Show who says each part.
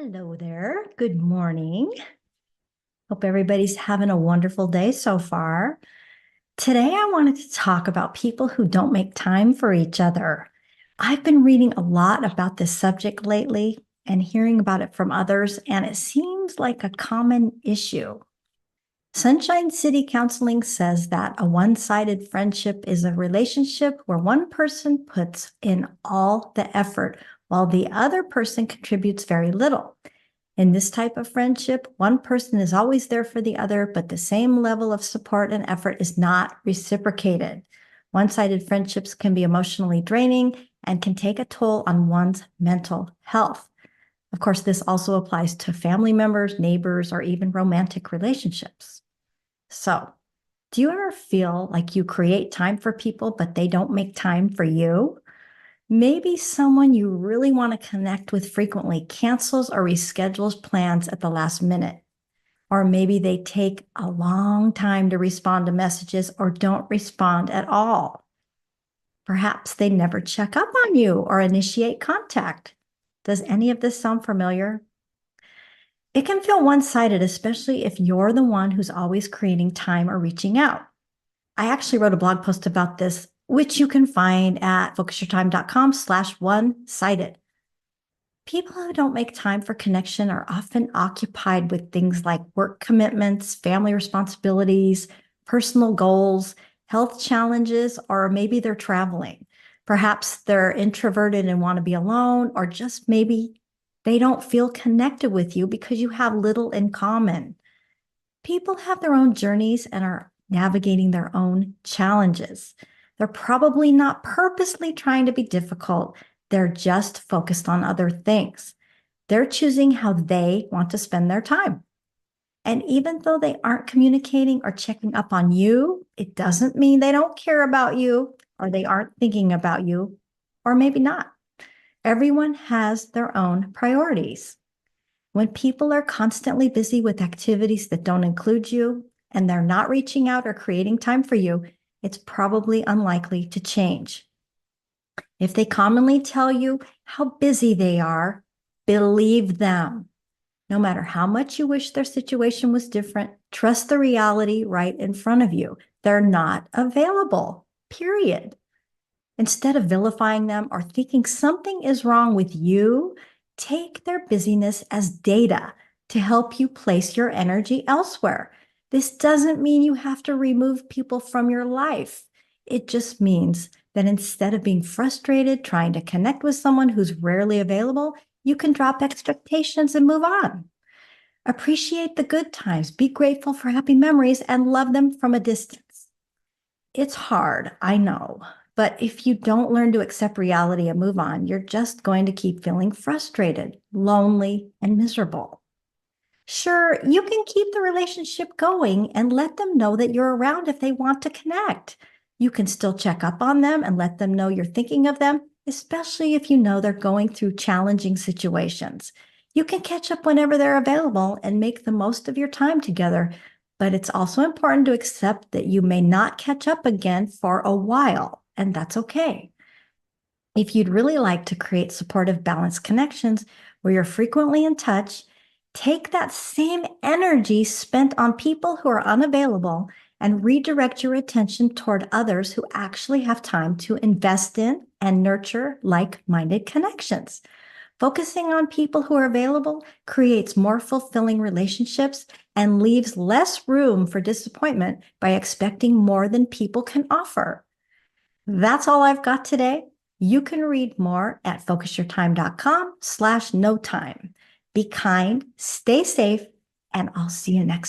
Speaker 1: Hello there. Good morning. Hope everybody's having a wonderful day so far. Today, I wanted to talk about people who don't make time for each other. I've been reading a lot about this subject lately and hearing about it from others, and it seems like a common issue. Sunshine City Counseling says that a one-sided friendship is a relationship where one person puts in all the effort while the other person contributes very little. In this type of friendship, one person is always there for the other, but the same level of support and effort is not reciprocated. One-sided friendships can be emotionally draining and can take a toll on one's mental health. Of course, this also applies to family members, neighbors, or even romantic relationships. So, do you ever feel like you create time for people, but they don't make time for you? Maybe someone you really want to connect with frequently cancels or reschedules plans at the last minute. Or maybe they take a long time to respond to messages or don't respond at all. Perhaps they never check up on you or initiate contact. Does any of this sound familiar? It can feel one-sided, especially if you're the one who's always creating time or reaching out. I actually wrote a blog post about this, which you can find at focusyourtime.com/one-sided. People who don't make time for connection are often occupied with things like work commitments, family responsibilities, personal goals, health challenges, or maybe they're traveling. Perhaps they're introverted and want to be alone, or just maybe they don't feel connected with you because you have little in common. People have their own journeys and are navigating their own challenges. They're probably not purposely trying to be difficult. They're just focused on other things. They're choosing how they want to spend their time. And even though they aren't communicating or checking up on you, it doesn't mean they don't care about you or they aren't thinking about you, or maybe not. Everyone has their own priorities. When people are constantly busy with activities that don't include you and they're not reaching out or creating time for you, it's probably unlikely to change. If they commonly tell you how busy they are, believe them. No matter how much you wish their situation was different, trust the reality right in front of you. They're not available, period. Instead of vilifying them or thinking something is wrong with you, take their busyness as data to help you place your energy elsewhere. This doesn't mean you have to remove people from your life. It just means that instead of being frustrated trying to connect with someone who's rarely available, you can drop expectations and move on. Appreciate the good times, be grateful for happy memories, and love them from a distance. It's hard, I know, but if you don't learn to accept reality and move on, you're just going to keep feeling frustrated, lonely, and miserable. Sure, you can keep the relationship going and let them know that you're around if they want to connect. You can still check up on them and let them know you're thinking of them, especially if you know they're going through challenging situations. You can catch up whenever they're available and make the most of your time together, but it's also important to accept that you may not catch up again for a while, and that's okay. If you'd really like to create supportive, balanced connections where you're frequently in touch, take that same energy spent on people who are unavailable and redirect your attention toward others who actually have time to invest in and nurture like-minded connections. Focusing on people who are available creates more fulfilling relationships and leaves less room for disappointment by expecting more than people can offer. That's all I've got today. You can read more at focusyourtime.com/no time. Be kind, stay safe, and I'll see you next time.